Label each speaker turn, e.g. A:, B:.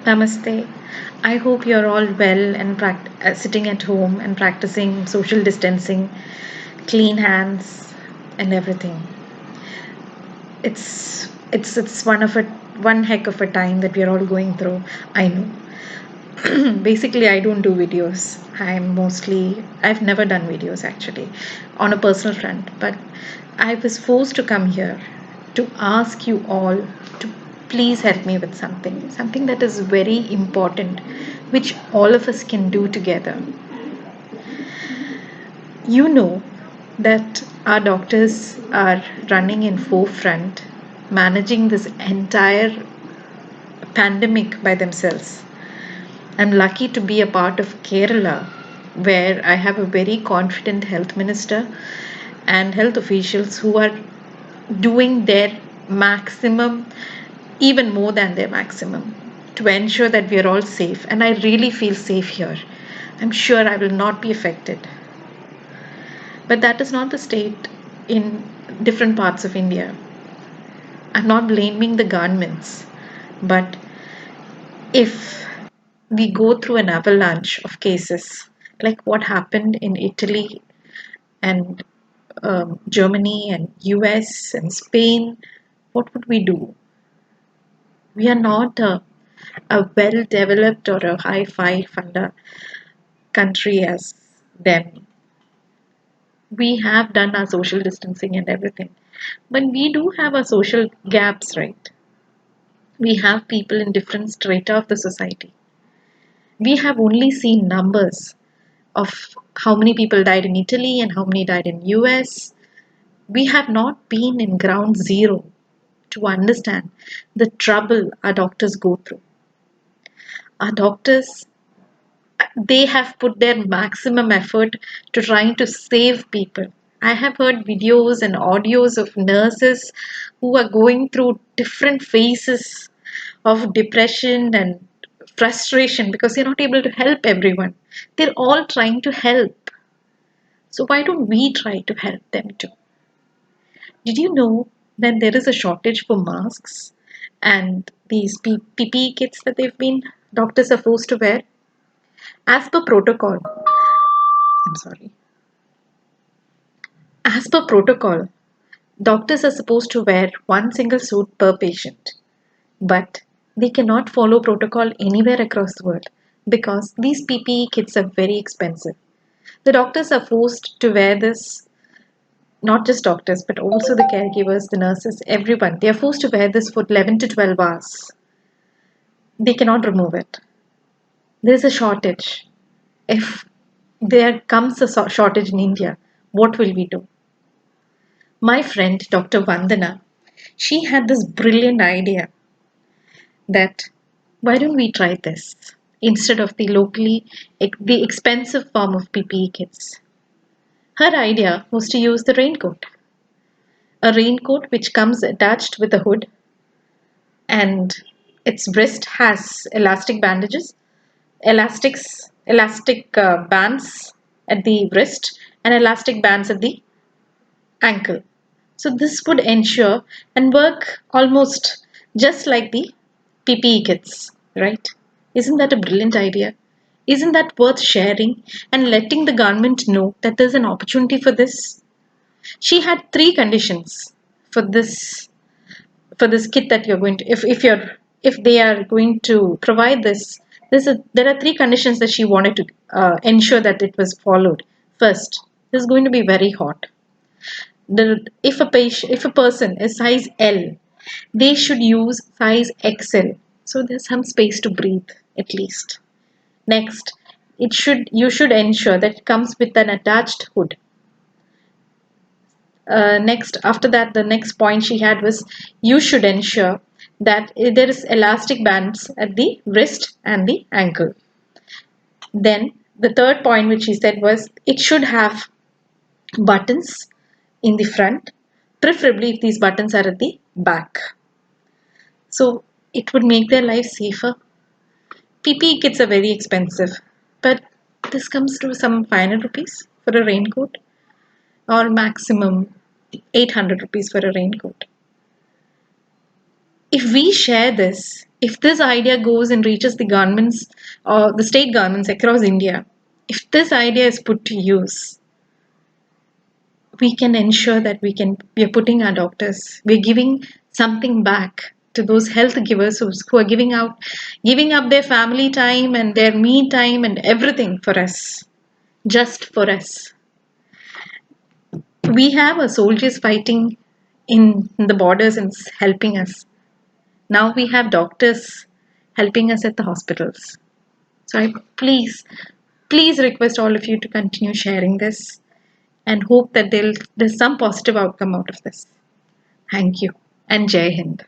A: Namaste. I hope you're all well and sitting at home and practicing social distancing, clean hands, and everything. It's one heck of a time that we're all going through. I know. Basically, I don't do videos. I've never done videos actually on a personal front, but I was forced to come here to ask you all to please help me with something that is very important, which all of us can do together. You know that our doctors are running in forefront, managing this entire pandemic by themselves. I'm lucky to be a part of Kerala, where I have a very confident health minister and health officials who are doing their maximum, even more than their maximum, to ensure that we are all safe. And I really feel safe here. I'm sure I will not be affected. But that is not the state in different parts of India. I'm not blaming the governments, but if we go through an avalanche of cases, like what happened in Italy and Germany and US and Spain, what would we do? We are not a well developed or a high fi funder country as them. We have done our social distancing and everything. But we do have our social gaps, right? We have people in different strata of the society. We have only seen numbers of how many people died in Italy and how many died in US. We have not been in ground zero to understand the trouble our doctors go through. Our doctors, they have put their maximum effort to trying to save people. I have heard videos and audios of nurses who are going through different phases of depression and frustration because they're not able to help everyone. They're all trying to help. So why don't we try to help them too? Did you know that there is a shortage for masks and these PPE kits that doctors are forced to wear? As per protocol, I'm sorry. As per protocol, doctors are supposed to wear one single suit per patient, but they cannot follow protocol anywhere across the world because these PPE kits are very expensive. The doctors are forced to wear this, not just doctors, but also the caregivers, the nurses, everyone. They are forced to wear this for 11 to 12 hours. They cannot remove it. There is a shortage. If there comes a shortage in India, what will we do? My friend, Dr. Vandana, she had this brilliant idea that why don't we try this instead of the expensive form of PPE kits. Her idea was to use the raincoat, a raincoat which comes attached with a hood, and its wrist has elastic bands at the wrist, and elastic bands at the ankle. So this would ensure and work almost just like the PPE kits, right? Isn't that a brilliant idea? Isn't that worth sharing and letting the government know that there's an opportunity for this? She had three conditions for this kit that you're going to if they are going to provide this. There are three conditions that she wanted to ensure that it was followed. First, this is going to be very hot. If a person is size L, they should use size XL. So there's some space to breathe at least. Next, you should ensure that it comes with an attached hood. Next, after that, the next point she had was you should ensure that there is elastic bands at the wrist and the ankle. Then the third point which she said was it should have buttons in the front, preferably if these buttons are at the back. So it would make their life safer. PPE kits are very expensive, but this comes to some 500 rupees for a raincoat or maximum 800 rupees for a raincoat. If we share this, If this idea goes and reaches the governments or the state governments across India, if this idea is put to use, we can ensure that we are putting our doctors, we're giving something back to those health givers who are giving up their family time and their me time and everything for us, just for us. We have our soldiers fighting in the borders and helping us. Now we have doctors helping us at the hospitals. So I please request all of you to continue sharing this and hope that there's some positive outcome out of this. Thank you and Jai Hind.